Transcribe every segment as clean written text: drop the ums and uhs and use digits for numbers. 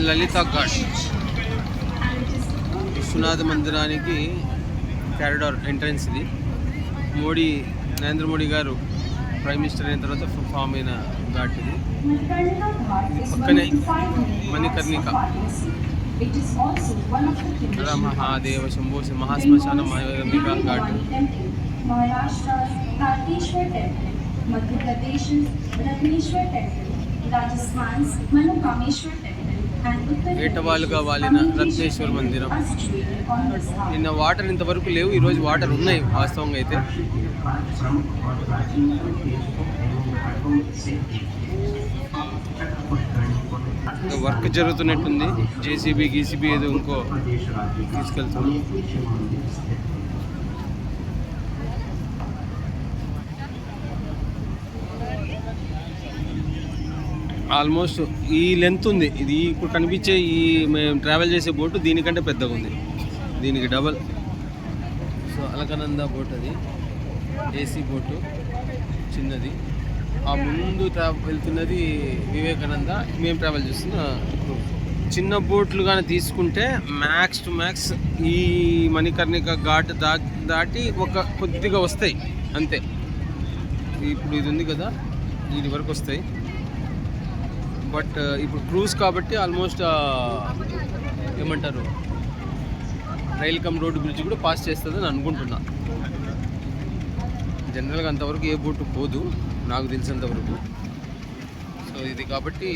లలిత ఘాట్ విశ్వనాథ మందిరానికి corridor entrance. ఇది నరేంద్ర మోడీ గారు ప్రైమ్ మినిస్టర్ అయిన తర్వాత ఫామ్ అయిన ఘాట్ ఇది. పక్కనే మణికర్ణిక, మహాదేవ శంభో మహాశ్మశాన మణికర్ణిక ఘాట్. ఏటవాలుగా వాలిన రత్నేశ్వర మందిరం. నిన్న వాటర్ ఇంతవరకు లేవు, ఈరోజు వాటర్ ఉన్నాయి వాస్తవంగా అయితే. వర్క్ జరుగుతున్నట్టుంది. జేసీబీ ఏదో ఇంకో తీసుకెళ్తుంది. ఆల్మోస్ట్ ఈ లెంత్ ఉంది ఇది. ఇప్పుడు కనిపించే ఈ మేము ట్రావెల్ చేసే బోటు దీనికంటే పెద్దగా ఉంది, దీనికి డబల్. సో అలకనంద బోట్ అది, ఏసీ బోటు చిన్నది. ఆ ముందు వెళ్తున్నది వివేకానంద, మేము ట్రావెల్ చేస్తున్న చిన్న బోట్లు కానీ తీసుకుంటే మ్యాక్స్ టు మ్యాక్స్ ఈ మణికర్ణిక ఘాట్ దాటి ఒక కొద్దిగా వస్తాయి అంతే. ఇప్పుడు ఇది ఉంది కదా, దీని వరకు వస్తాయి. బట్ ఇప్పుడు క్రూజ్ కాబట్టి ఆల్మోస్ట్ ఏమంటారు రైల్ కమ్ రోడ్డు బ్రిడ్జ్ కూడా పాస్ చేస్తుందని అనుకుంటున్నా. జనరల్గా అంతవరకు ఏ బోటు పోదు నాకు తెలిసినంతవరకు. సో ఇది కాబట్టి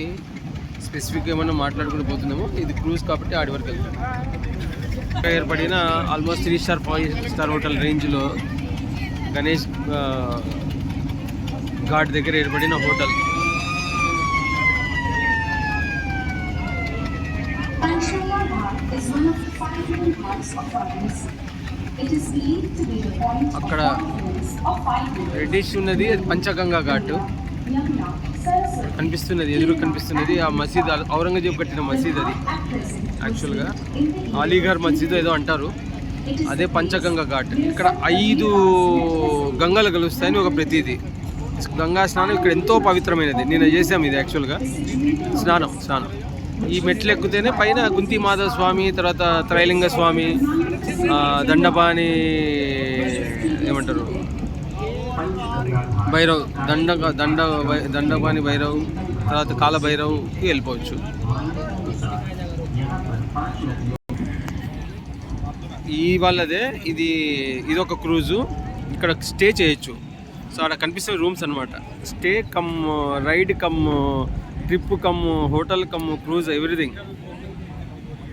స్పెసిఫిక్ ఏమన్నా మాట్లాడుకుని పోతుందేమో. ఇది క్రూజ్ కాబట్టి ఆడి వరకు వెళ్తాం. ఏర్పడిన ఆల్మోస్ట్ 3 స్టార్ 5 స్టార్ హోటల్ రేంజ్లో గణేష్ ఘాట్ దగ్గర ఏర్పడిన హోటల్. అక్కడ రెడ్డిష్ ఉన్నది పంచగంగా ఘాట్ కనిపిస్తున్నది, ఎదురు కనిపిస్తున్నది. ఆ మసీద్ ఔరంగజేబు కట్టిన మసీద్ అది. యాక్చువల్గా అలీఘర్ మసీద్ ఏదో అంటారు, అదే పంచగంగా ఘాట్. ఇక్కడ 5 గంగలు కలుస్తాయని ఒక ప్రతీది. గంగా స్నానం ఇక్కడ ఎంతో పవిత్రమైనది. నేను చేసాము ఇది యాక్చువల్గా స్నానం. ఈ మెట్లు ఎక్కితేనే పైన కుంతి మాధవ స్వామి, తర్వాత త్రైలింగ స్వామి, దండపాణి ఏమంటారు భైరవ్, దండపాణి భైరవ్, తర్వాత కాలభైరవ్కి వెళ్ళిపోవచ్చు. ఈ వాళ్ళదే ఇది ఒక క్రూజు. ఇక్కడ స్టే చేయొచ్చు. సో అక్కడ కనిపిస్తున్న రూమ్స్ అనమాట. Stay cum ride cum trip cum hotel cum cruise everything.